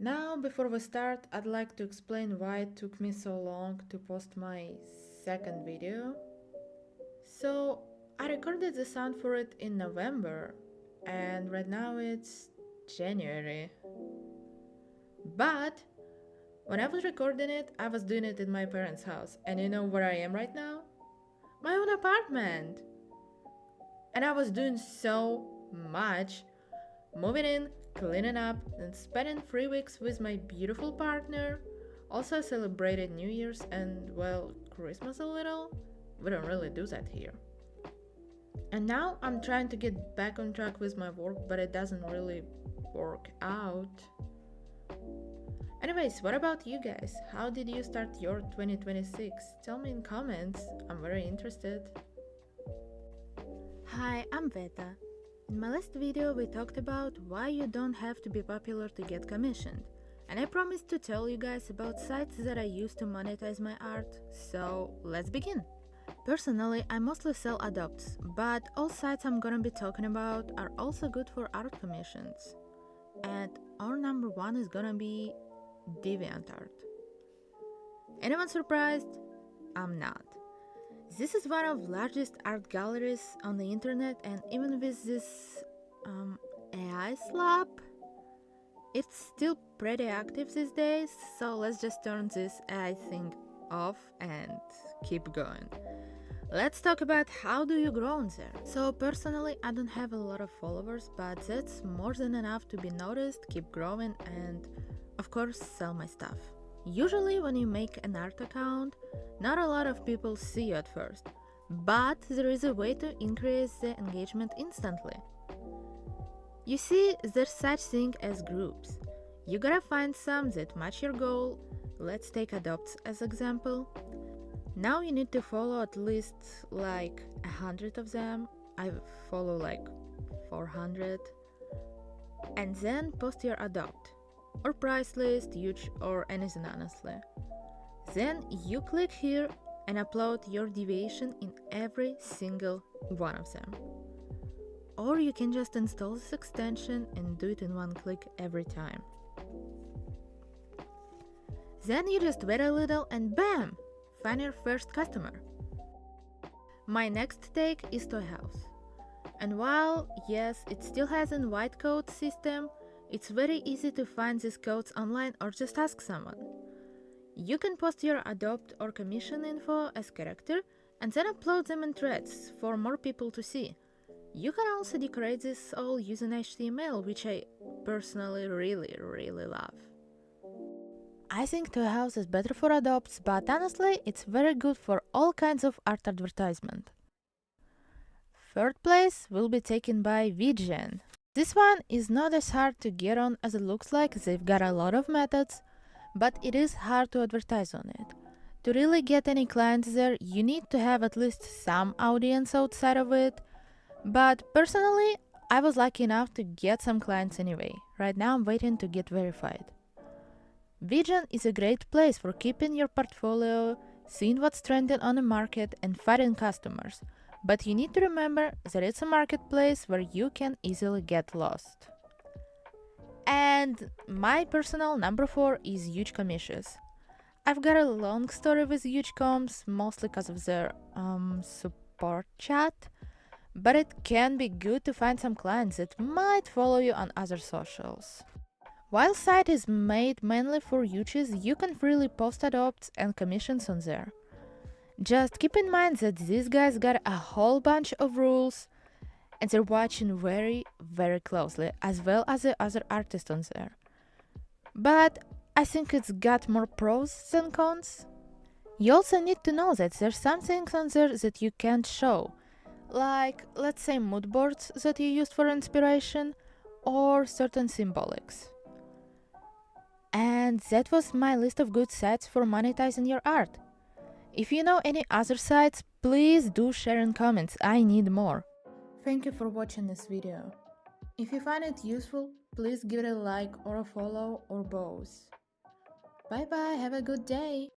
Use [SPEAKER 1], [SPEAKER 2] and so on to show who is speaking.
[SPEAKER 1] Now, before we start, I'd like to explain why it took me so long to post my second video. So, I recorded the sound for it in November, and right now it's January. But when I was recording it, I was doing it in my parents' house, and you know where I am right now? My own apartment! And I was doing so much, moving in, cleaning up, and spending 3 weeks with my beautiful partner. Also celebrated New Year's and, well, Christmas a little. We don't really do that here. And now I'm trying to get back on track with my work, but it doesn't really work out. Anyways, what about you guys? How did you start your 2026? Tell me in comments. I'm very interested.
[SPEAKER 2] Hi, I'm Veta. In my last video we talked about why you don't have to be popular to get commissioned, and I promised to tell you guys about sites that I use to monetize my art, so let's begin. Personally, I mostly sell adopts, but all sites I'm gonna be talking about are also good for art commissions. And our number one is gonna be DeviantArt. Anyone surprised? I'm not. This is one of the largest art galleries on the internet, and even with this AI slap, it's still pretty active these days, so let's just turn this AI thing off and keep going. Let's talk about how do you grow on there. So personally, I don't have a lot of followers, but that's more than enough to be noticed, keep growing, and of course sell my stuff. Usually when you make an art account, not a lot of people see you at first, but there is a way to increase the engagement instantly. You see, there's such thing as groups. You gotta find some that match your goal. Let's take adopts as example. Now you need to follow at least like 100 of them. I follow like 400. And then post your adopt, or price list, huge, or anything honestly. Then you click here and upload your deviation in every single one of them. Or you can just install this extension and do it in one click every time. Then you just wait a little and bam! Find your first customer. My next take is to a house. And while, yes, it still has a white code system, it's very easy to find these codes online or just ask someone. You can post your adopt or commission info as character and then upload them in threads for more people to see. You can also decorate this all using HTML, which I personally really love. I think To A House is better for adopts, but honestly, it's very good for all kinds of art advertisement. Third place will be taken by VGen. This one is not as hard to get on as it looks like. They've got a lot of methods, but it is hard to advertise on it. To really get any clients there, you need to have at least some audience outside of it. But personally, I was lucky enough to get some clients anyway. Right now I'm waiting to get verified. VGen is a great place for keeping your portfolio, seeing what's trending on the market, and finding customers. But you need to remember that it's a marketplace where you can easily get lost. And my personal number 4 is huge commissions. I've got a long story with huge comms, mostly because of their support chat, but it can be good to find some clients that might follow you on other socials. While site is made mainly for huges, you can freely post adopts and commissions on there. Just keep in mind that these guys got a whole bunch of rules and they're watching very closely, as well as the other artists on there. But I think it's got more pros than cons. You also need to know that there's some things on there that you can't show, like let's say mood boards that you used for inspiration or certain symbolics. And that was my list of good sites for monetizing your art. If you know any other sites, please do share in comments, I need more.
[SPEAKER 1] Thank you for watching this video. If you find it useful, please give it a like or a follow or both. Bye bye, have a good day!